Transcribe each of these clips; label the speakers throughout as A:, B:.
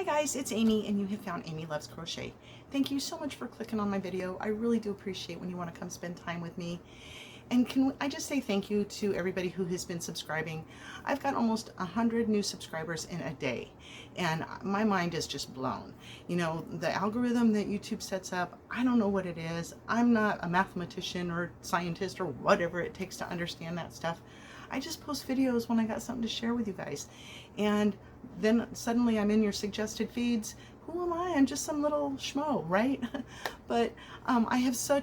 A: guys, it's Amy and you have found Amy Loves Crochet. Thank you so much for clicking on my video. I really do appreciate when you want to come spend time with me. And can I just say thank you to everybody who has been subscribing. I've got almost 100 new subscribers in a day and my mind is just blown. You know, the algorithm that YouTube sets up, I don't know what it is. I'm not a mathematician or scientist or whatever it takes to understand that stuff. I just post videos when I got something to share with you guys. And then suddenly I'm in your suggested feeds. Who am I? I'm just some little schmo, right? But I have so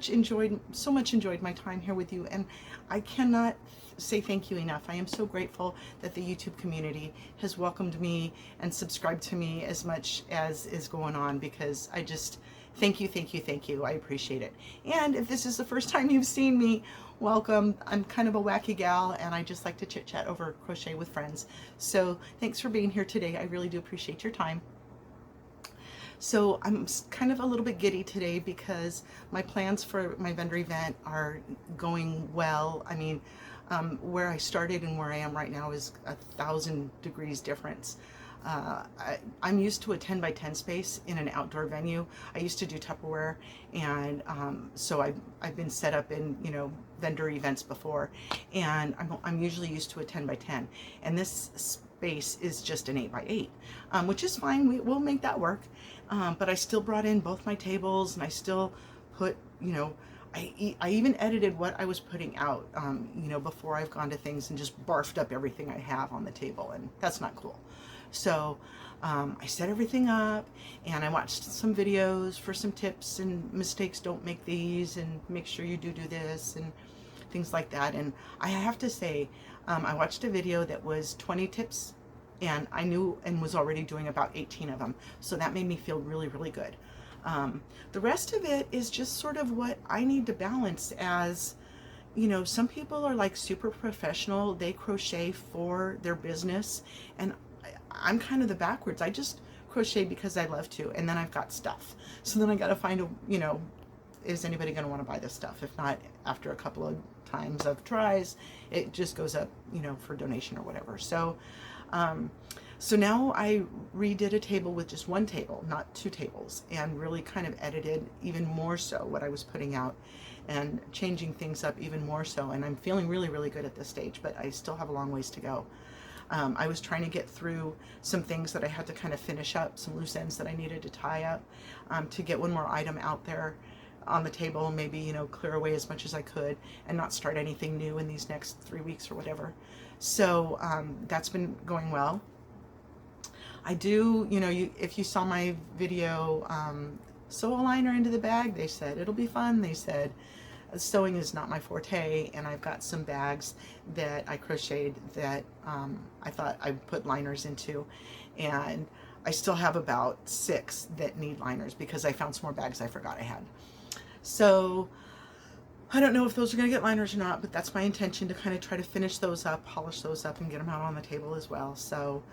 A: much enjoyed my time here with you, and I cannot say thank you enough. I am so grateful that the YouTube community has welcomed me and subscribed to me as much as is going on, because I just thank you, thank you, thank you. I appreciate it. And if this is the first time you've seen me, welcome. I'm kind of a wacky gal and I just like to chit chat over crochet with friends. So thanks for being here today. I really do appreciate your time. So I'm kind of a little bit giddy today because my plans for my vendor event are going well. I mean, where I started and where I am right now is 1,000 degrees difference. I'm used to a 10 by 10 space in an outdoor venue. I used to do Tupperware, and so I've been set up in, you know, vendor events before, and I'm usually used to a 10 by 10, and this space is just an 8 by 8, which is fine. We'll make that work. But I still brought in both my tables, and I still put, you know, I even edited what I was putting out, you know, before I've gone to things and just barfed up everything I have on the table, and that's not cool. So I set everything up, and I watched some videos for some tips and mistakes. Don't make these, and make sure you do this, and things like that. And I have to say, I watched a video that was 20 tips, and I knew and was already doing about 18 of them. So that made me feel really, really good. The rest of it is just sort of what I need to balance. As you know, some people are like super professional. They crochet for their business, and I'm kind of the backwards. I just crochet because I love to, and then I've got stuff. So then I got to find a, you know, is anybody going to want to buy this stuff? If not, after a couple of times of tries, it just goes up, you know, for donation or whatever. So, so now I redid a table with just one table, not two tables, and really kind of edited even more so what I was putting out and changing things up even more so. And I'm feeling really, really good at this stage, but I still have a long ways to go. I was trying to get through some things that I had to kind of finish up, some loose ends that I needed to tie up, to get one more item out there on the table, maybe, you know, clear away as much as I could and not start anything new in these next 3 weeks or whatever. So that's been going well. I do, you know, if you saw my video, sew a liner into the bag, they said it'll be fun. They said sewing is not my forte, and I've got some bags that I crocheted that I thought I'd put liners into, and I still have about 6 that need liners because I found some more bags I forgot I had. So I don't know if those are going to get liners or not, but that's my intention, to kind of try to finish those up, polish those up, and get them out on the table as well. So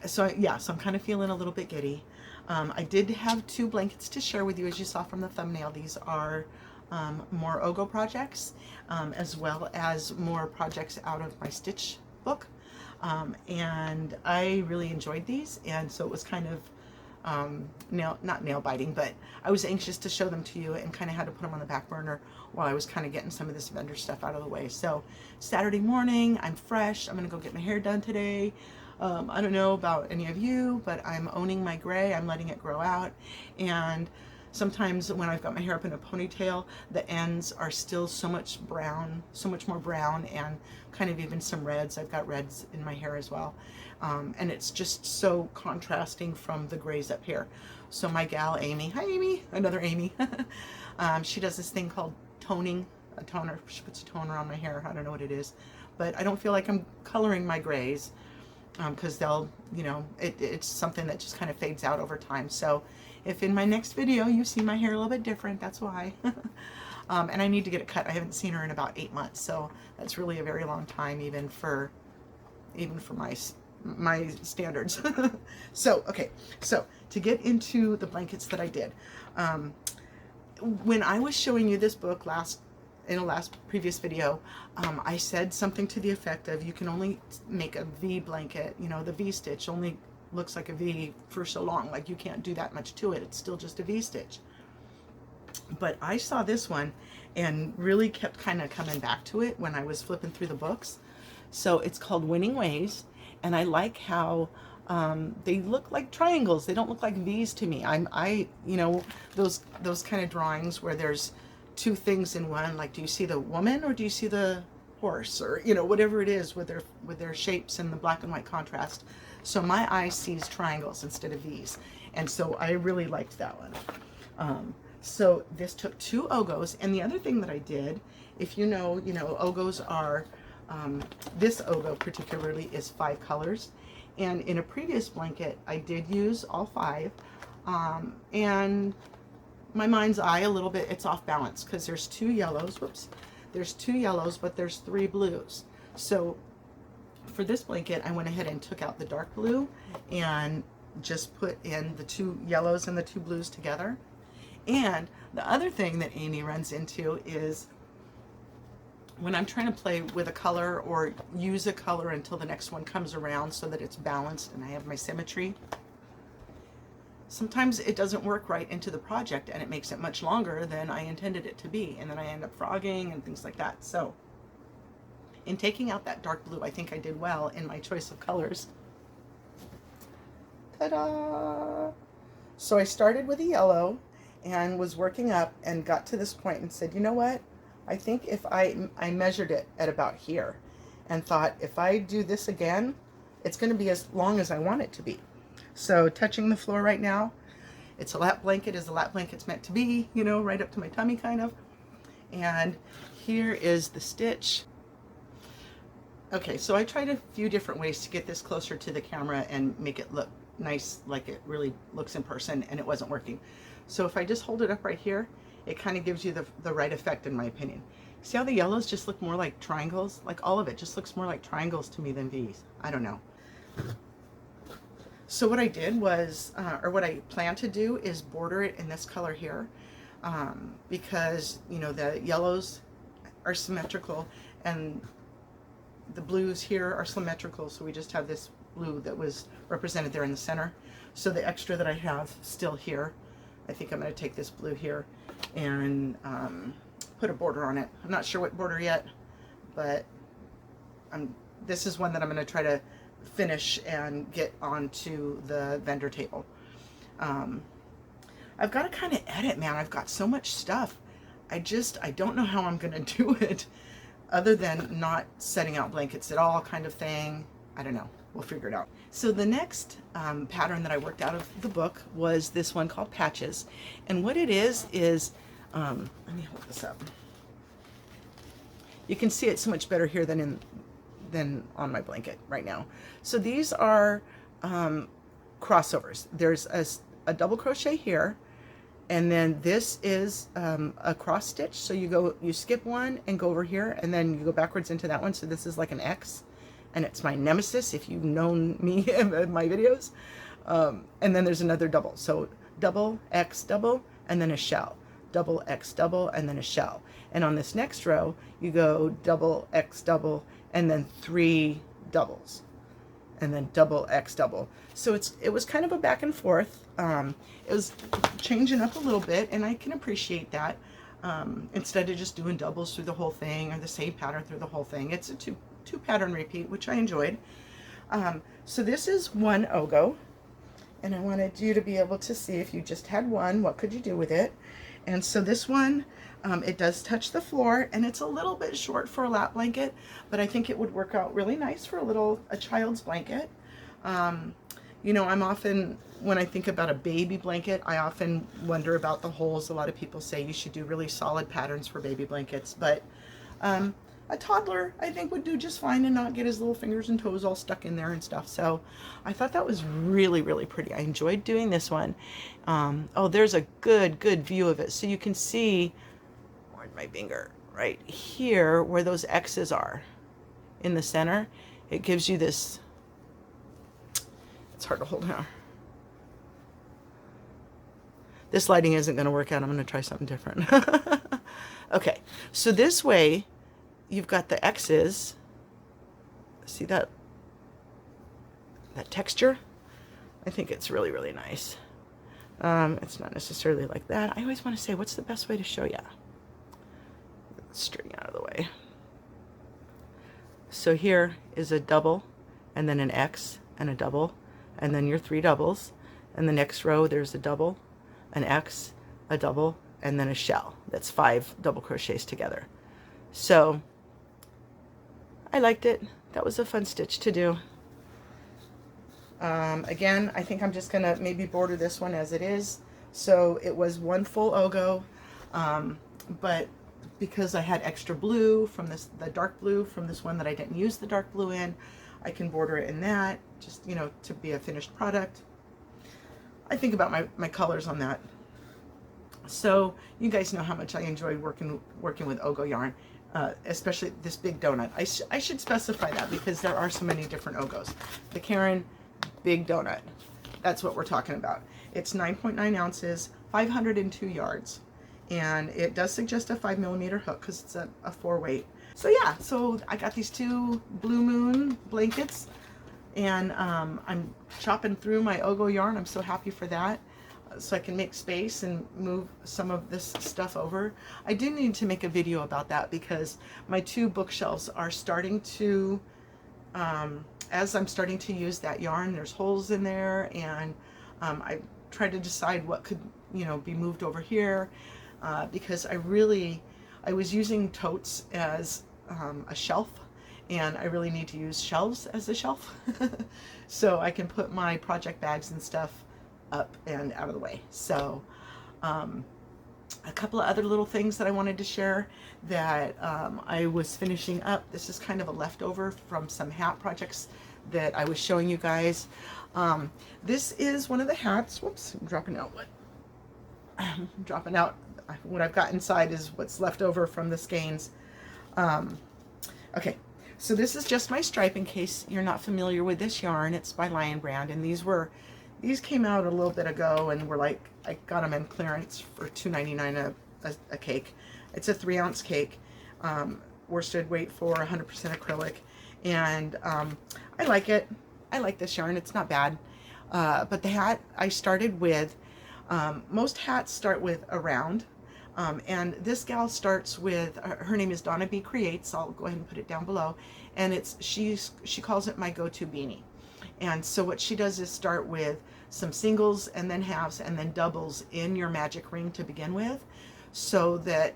A: so I'm kind of feeling a little bit giddy. I did have 2 blankets to share with you, as you saw from the thumbnail. These are more O'go projects, as well as more projects out of my Stitch book. And I really enjoyed these, and so it was kind of not nail biting, but I was anxious to show them to you and kind of had to put them on the back burner while I was kind of getting some of this vendor stuff out of the way. So Saturday morning, I'm fresh. I'm gonna go get my hair done today. I don't know about any of you, but I'm owning my gray. I'm letting it grow out, and sometimes when I've got my hair up in a ponytail, the ends are still so much more brown, and kind of even some reds. I've got reds in my hair as well. And it's just so contrasting from the grays up here. So my gal, Amy, hi Amy, another Amy, she does this thing called toning, a toner. She puts a toner on my hair. I don't know what it is, but I don't feel like I'm coloring my grays, because they'll, you know, it's something that just kind of fades out over time. So if in my next video you see my hair a little bit different, that's why. And I need to get it cut. I haven't seen her in about 8 months, so that's really a very long time, even for my standards. So okay, so to get into the blankets that I did, when I was showing you this book in a previous video, I said something to the effect of, you can only make a V blanket, you know, the V stitch only looks like a V for so long. Like you can't do that much to it. It's still just a V stitch. But I saw this one and really kept kind of coming back to it when I was flipping through the books. So it's called Winning Ways, and I like how they look like triangles. They don't look like V's to me. You know, those kind of drawings where there's two things in one. Like, do you see the woman or do you see the horse, or you know, whatever it is with their shapes and the black and white contrast. So my eye sees triangles instead of V's, and so I really liked that one. So this took 2 Ogos, and the other thing that I did, if you know, Ogos are, this Ogo particularly is 5 colors, and in a previous blanket I did use all 5, and my mind's eye a little bit, it's off balance because there's 2 yellows, there's 2 yellows, but there's 3 blues. So for this blanket, I went ahead and took out the dark blue and just put in the 2 yellows and the 2 blues together. And the other thing that Amy runs into is when I'm trying to play with a color or use a color until the next one comes around so that it's balanced and I have my symmetry, sometimes it doesn't work right into the project and it makes it much longer than I intended it to be, and then I end up frogging and things like that. So in taking out that dark blue, I think I did well in my choice of colors. Ta-da! So I started with a yellow and was working up and got to this point and said, you know what? I think if I measured it at about here and thought, if I do this again, it's going to be as long as I want it to be. So touching the floor right now, it's a lap blanket as a lap blanket's meant to be, you know, right up to my tummy kind of. And here is the stitch. Okay, so I tried a few different ways to get this closer to the camera and make it look nice like it really looks in person, and it wasn't working. So if I just hold it up right here, it kind of gives you the right effect in my opinion. See how the yellows just look more like triangles? Like all of it just looks more like triangles to me than V's. I don't know. So what I did was, or what I plan to do is border it in this color here, because, you know, the yellows are symmetrical and the blues here are symmetrical, so we just have this blue that was represented there in the center. So the extra that I have still here, I think I'm going to take this blue here and put a border on it. I'm not sure what border yet, but this is one that I'm going to try to finish and get onto the vendor table. I've got to kind of edit, man. I've got so much stuff. I don't know how I'm going to do it other than not setting out blankets at all kind of thing. I don't know. We'll figure it out. So the next pattern that I worked out of the book was this one called Patches. And what it is, let me hold this up. You can see it so much better here than on my blanket right now. So these are crossovers. There's a double crochet here, and then this is a cross stitch. So you skip one and go over here, and then you go backwards into that one. So this is like an X, and it's my nemesis if you've known me in my videos. And then there's another double. So double, X, double, and then a shell. Double, X, double, and then a shell. And on this next row, you go double, X, double, and then 3 doubles, and then double, X, double. So it was kind of a back and forth. It was changing up a little bit, and I can appreciate that. Instead of just doing doubles through the whole thing or the same pattern through the whole thing, it's a two pattern repeat, which I enjoyed. So this is 1 Ogo, and I wanted you to be able to see, if you just had one, what could you do with it? And so this one, it does touch the floor, and it's a little bit short for a lap blanket, but I think it would work out really nice for a child's blanket. You know, I'm often, when I think about a baby blanket, I often wonder about the holes. A lot of people say you should do really solid patterns for baby blankets, but a toddler, I think, would do just fine and not get his little fingers and toes all stuck in there and stuff. So I thought that was really, really pretty. I enjoyed doing this one. Oh, there's a good view of it. So you can see, where's my finger? Right here, where those X's are in the center. It gives you this, it's hard to hold now. This lighting isn't going to work out. I'm going to try something different. Okay, so this way, you've got the X's. See that texture? I think it's really, really nice. It's not necessarily like that. I always want to say, what's the best way to show you? Get the string out of the way. So here is a double, and then an X, and a double, and then your 3 doubles. And the next row, there's a double, an X, a double, and then a shell. That's 5 double crochets together. So I liked it. That was a fun stitch to do. Again, I think I'm just gonna maybe border this one as it is. So it was 1 full Ogo, but because I had extra blue from this, the dark blue from this one that I didn't use the dark blue in, I can border it in that, just, you know, to be a finished product. I think about my colors on that. So you guys know how much I enjoy working with Ogo yarn, especially this big donut. I should specify that because there are so many different Ogos. The Caron Big Donut, that's what we're talking about. It's 9.9 ounces, 502 yards, and it does suggest a 5mm hook because it's a 4-weight. So yeah, so I got these 2 Blue Moon blankets, and I'm chopping through my Ogo yarn. I'm so happy for that, so I can make space and move some of this stuff over. I do need to make a video about that because my 2 bookshelves are starting to, as I'm starting to use that yarn, there's holes in there, and I tried to decide what could, you know, be moved over here, because I was using totes as a shelf, and I really need to use shelves as a shelf so I can put my project bags and stuff up and out of the way. So a couple of other little things that I wanted to share that I was finishing up. This is kind of a leftover from some hat projects that I was showing you guys. This is one of the hats. Whoops, I'm dropping out what I've got inside is what's left over from the skeins. Okay, so this is just my stripe in case you're not familiar with this yarn. It's by Lion Brand, and these came out a little bit ago, and were like, I got them in clearance for $2.99 a cake. It's a 3-ounce cake, worsted weight for 100% acrylic, and I like it. I like this yarn. It's not bad. But the hat I started with, most hats start with a round, and this gal starts with, her name is Donna Be Creates. I'll go ahead and put it down below, and she calls it my go-to beanie. And so what she does is start with some singles and then halves and then doubles in your magic ring to begin with, so that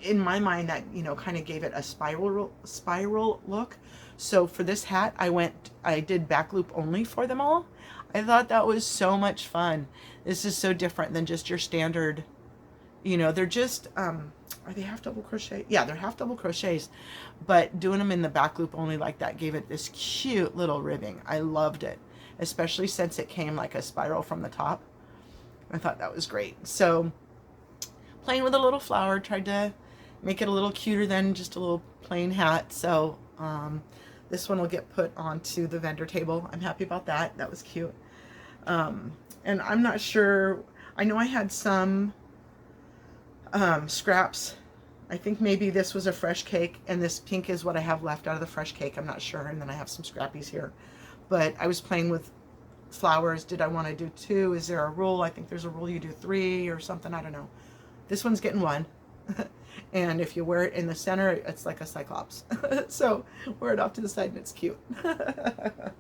A: in my mind that, you know, kind of gave it a spiral look. So for this hat I did back loop only for them all. I thought that was so much fun. This is so different than just your standard, you know, they're just are they half double crochet? Yeah, they're half double crochets, but doing them in the back loop only like that gave it this cute little ribbing. I loved it, especially since it came like a spiral from the top. I thought that was great. So playing with a little flower, tried to make it a little cuter than just a little plain hat. So this one will get put onto the vendor table. I'm happy about that. That was cute. And I'm not sure, I know I had some scraps. I think maybe this was a fresh cake, and this pink is what I have left out of the fresh cake. I'm not sure. And then I have some scrappies here, but I was playing with flowers. Did I want to do 2? Is there a rule? I think there's a rule you do 3 or something. I don't know. This one's getting 1. And if you wear it in the center, it's like a cyclops. So wear it off to the side and it's cute. But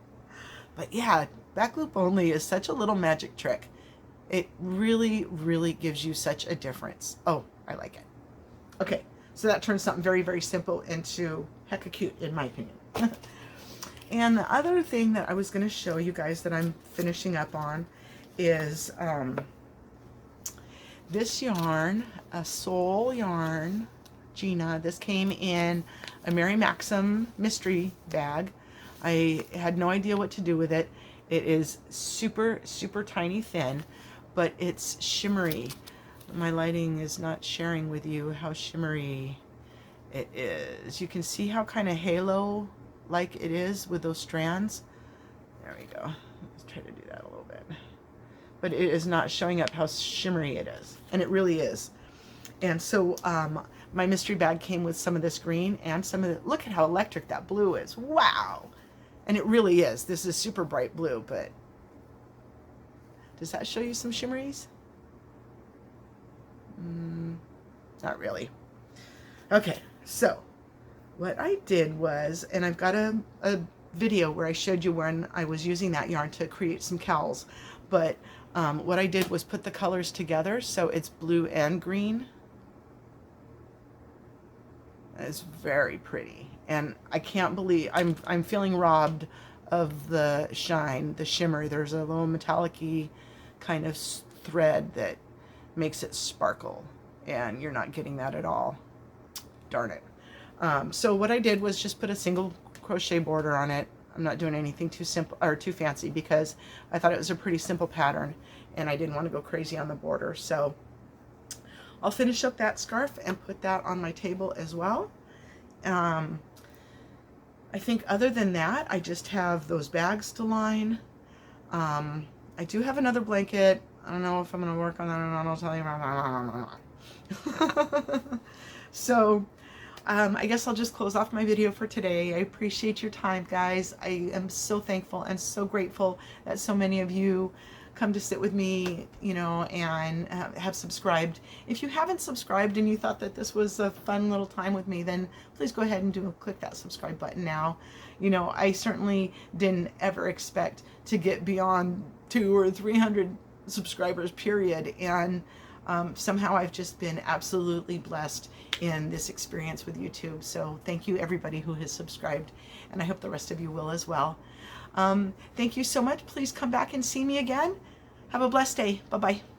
A: yeah, back loop only is such a little magic trick. It really, really gives you such a difference. Oh, I like it. Okay, so that turns something very, very simple into hecka cute, in my opinion. And the other thing that I was going to show you guys that I'm finishing up on is this yarn, Assol Jina. This came in a Mary Maxim mystery bag. I had no idea what to do with it. It is super, super tiny thin, but it's shimmery. My lighting is not sharing with you how shimmery it is. You can see how kind of halo like it is with those strands. There we go. Let's try to do that a little bit. But it is not showing up how shimmery it is, and it really is. And so my mystery bag came with some of this green and some of the, look at how electric that blue is. Wow. And it really is. This is super bright blue, but Does that show you some shimmeries? Not really. Okay, so what I did was, and I've got a video where I showed you when I was using that yarn to create some cowls, but what I did was put the colors together so it's blue and green. It's very pretty, and I can't believe I'm feeling robbed of the shine, the shimmer. There's a little metallic-y kind of thread that makes it sparkle, and you're not getting that at all. Darn it. So what I did was just put a single crochet border on it. I'm not doing anything too simple or too fancy because I thought it was a pretty simple pattern and I didn't want to go crazy on the border. So I'll finish up that scarf and put that on my table as well. I think other than that, I just have those bags to line. I do have another blanket. I don't know if I'm going to work on that or not. I'll tell you about. So I guess I'll just close off my video for today. I appreciate your time, guys. I am so thankful and so grateful that so many of you come to sit with me, you know, and have subscribed. If you haven't subscribed and you thought that this was a fun little time with me, then please go ahead and click that subscribe button now. You know, I certainly didn't ever expect to get beyond 200 or 300 subscribers, period. And somehow I've just been absolutely blessed in this experience with YouTube. So thank you everybody who has subscribed, and I hope the rest of you will as well. Thank you so much. Please come back and see me again. Have a blessed day. Bye-bye.